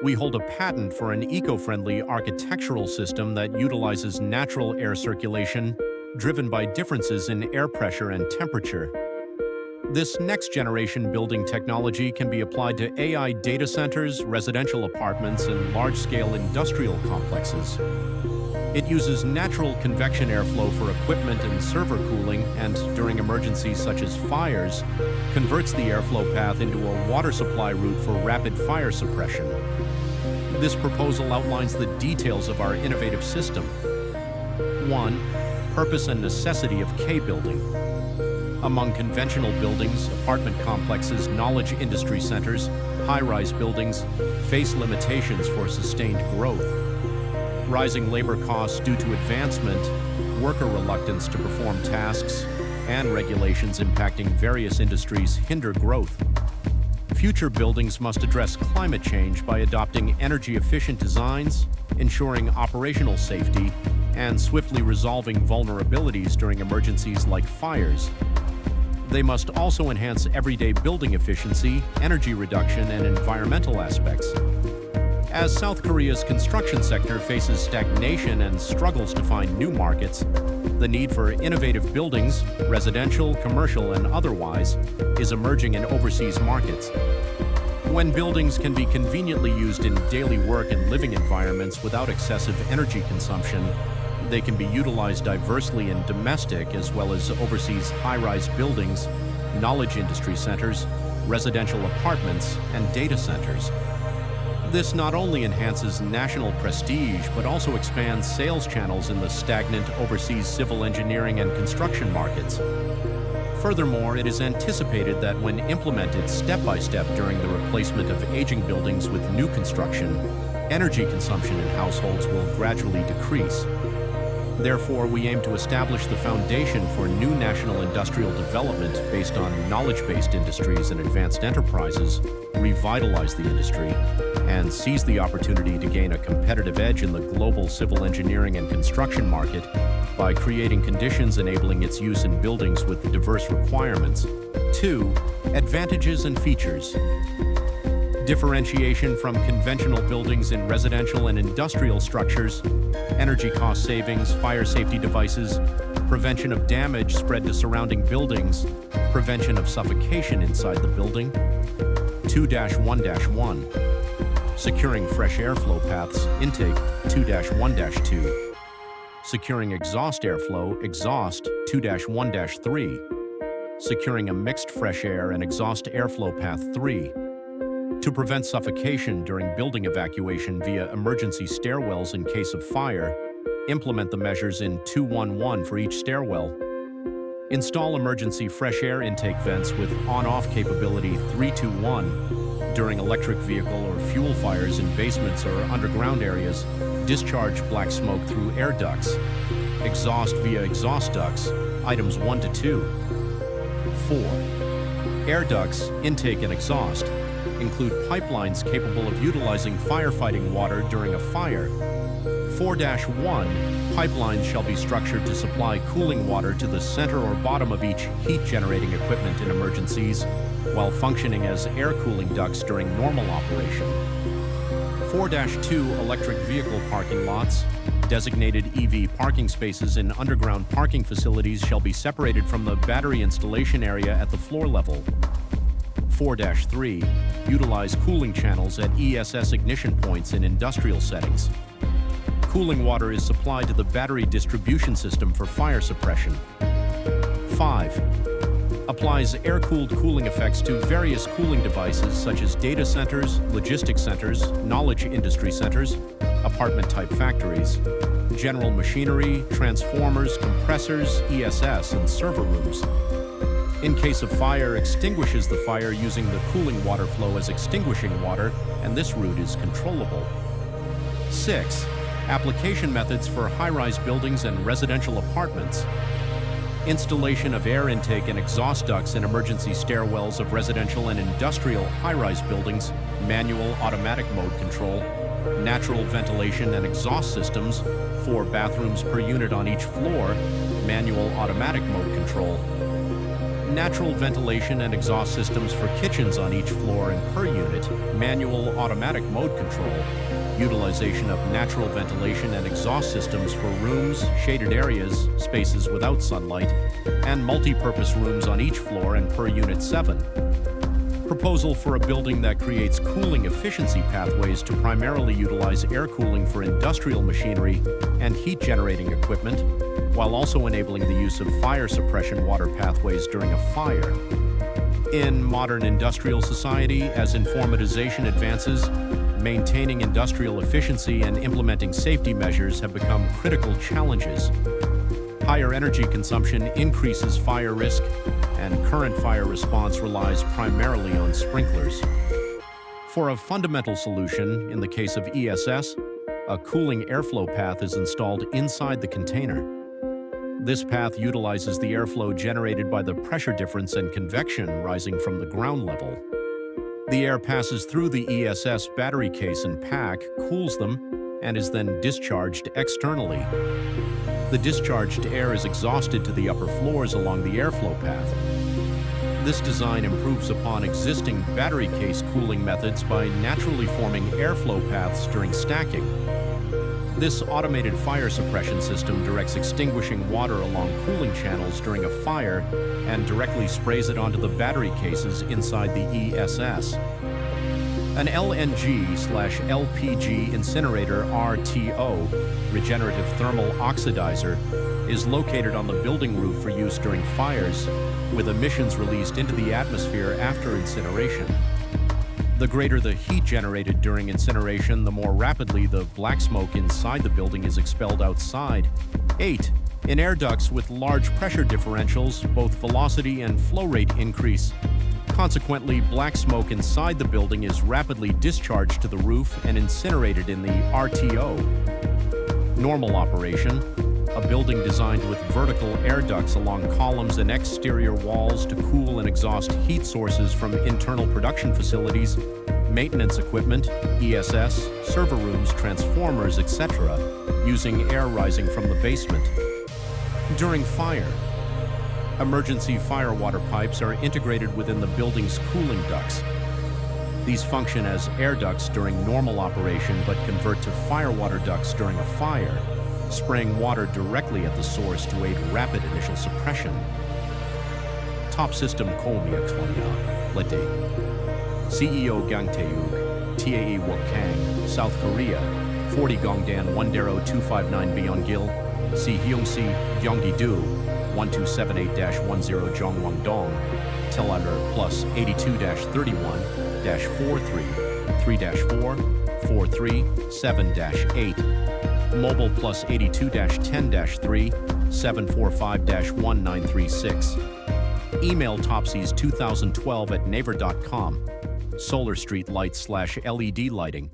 We hold a patent for an eco-friendly architectural system that utilizes natural air circulation driven by differences in air pressure and temperature. This next-generation building technology can be applied to AI data centers, residential apartments, and large-scale industrial complexes. It uses natural convection airflow for equipment and server cooling, and during emergencies such as fires, converts the airflow path into a water supply route for rapid fire suppression. This proposal outlines the details of our innovative system. 1. Purpose and necessity of K-building. Among conventional buildings, apartment complexes, knowledge industry centers, high-rise buildings face limitations for sustained growth. Rising labor costs due to advancement, worker reluctance to perform tasks, and regulations impacting various industries hinder growth. Future buildings must address climate change by adopting energy-efficient designs, ensuring operational safety, and swiftly resolving vulnerabilities during emergencies like fires. They must also enhance everyday building efficiency, energy reduction, and environmental aspects. As South Korea's construction sector faces stagnation and struggles to find new markets, the need for innovative buildings, residential, commercial, and otherwise, is emerging in overseas markets. When buildings can be conveniently used in daily work and living environments without excessive energy consumption, they can be utilized diversely in domestic as well as overseas high-rise buildings, knowledge industry centers, residential apartments, and data centers. This not only enhances national prestige, but also expands sales channels in the stagnant overseas civil engineering and construction markets. Furthermore, it is anticipated that when implemented step-by-step during the replacement of aging buildings with new construction, energy consumption in households will gradually decrease. Therefore, we aim to establish the foundation for new national industrial development based on knowledge-based industries and advanced enterprises, revitalize the industry, and seize the opportunity to gain a competitive edge in the global civil engineering and construction market by creating conditions enabling its use in buildings with diverse requirements. 2. Advantages and features. Differentiation from conventional buildings in residential and industrial structures, energy cost savings, fire safety devices, prevention of damage spread to surrounding buildings, prevention of suffocation inside the building. 2-1-1. Securing fresh airflow paths, intake 2-1-2. Securing exhaust airflow, exhaust 2-1-3. Securing a mixed fresh air and exhaust airflow path 3. To prevent suffocation during building evacuation via emergency stairwells in case of fire, implement the measures in 2-1-1 for each stairwell. Install emergency fresh air intake vents with on-off capability 3-1. During electric vehicle or fuel fires in basements or underground areas, discharge black smoke through air ducts. Exhaust via exhaust ducts, items 1-2. 4. Air ducts, intake and exhaust, include pipelines capable of utilizing firefighting water during a fire. 4-1, pipelines shall be structured to supply cooling water to the center or bottom of each heat-generating equipment in emergencies, while functioning as air cooling ducts during normal operation. 4-2, electric vehicle parking lots. Designated EV parking spaces in underground parking facilities shall be separated from the battery installation area at the floor level. 4-3, utilize cooling channels at ESS ignition points in industrial settings. Cooling water is supplied to the battery distribution system for fire suppression. 5. Applies air-cooled cooling effects to various cooling devices such as data centers, logistics centers, knowledge industry centers, apartment-type factories, general machinery, transformers, compressors, ESS, and server rooms. In case of fire, extinguishes the fire using the cooling water flow as extinguishing water, and this route is controllable. 6. Application methods for high-rise buildings and residential apartments. Installation of air intake and exhaust ducts in emergency stairwells of residential and industrial high-rise buildings, manual automatic mode control, natural ventilation and exhaust systems, 4 bathrooms per unit on each floor, manual automatic mode control. natural ventilation and exhaust systems for kitchens on each floor and per unit, manual automatic mode control, utilization of natural ventilation and exhaust systems for rooms, shaded areas, spaces without sunlight, and multi-purpose rooms on each floor and per unit 7. Proposal for a building that creates cooling efficiency pathways to primarily utilize air cooling for industrial machinery and heat-generating equipment, while also enabling the use of fire suppression water pathways during a fire. In modern industrial society, as informatization advances, maintaining industrial efficiency and implementing safety measures have become critical challenges. Higher energy consumption increases fire risk, and current fire response relies primarily on sprinklers. For a fundamental solution, in the case of ESS, a cooling airflow path is installed inside the container. This path utilizes the airflow generated by the pressure difference and convection rising from the ground level. The air passes through the ESS battery case and pack, cools them, and is then discharged externally. The discharged air is exhausted to the upper floors along the airflow path. This design improves upon existing battery case cooling methods by naturally forming airflow paths during stacking. This automated fire suppression system directs extinguishing water along cooling channels during a fire and directly sprays it onto the battery cases inside the ESS. An LNG/LPG incinerator RTO, regenerative thermal oxidizer, is located on the building roof for use during fires, with emissions released into the atmosphere after incineration. The greater the heat generated during incineration, the more rapidly the black smoke inside the building is expelled outside. 8. In air ducts with large pressure differentials, both velocity and flow rate increase. Consequently, black smoke inside the building is rapidly discharged to the roof and incinerated in the RTO. Normal operation. A building designed with vertical air ducts along columns and exterior walls to cool and exhaust heat sources from internal production facilities, maintenance equipment, ESS, server rooms, transformers, etc., using air rising from the basement. During fire, emergency fire water pipes are integrated within the building's cooling ducts. These function as air ducts during normal operation but convert to fire water ducts during a fire, spraying water directly at the source to aid rapid initial suppression. TOPSYSTEM Koumyak Lete. CEO Gang Taeyuk, TAE WOOK KANG, South Korea, 40 Gongdan 10259 Byeongil, Siheung-si, Gyeonggi-do, 1278-10 Jeongwang-dong, Tel Aviv plus 82-31-43, 3-4, 43, 7-8, Mobile plus 82-10-3, 745-1936. Email topsys2012@naver.com. Solar street lights/LED lighting.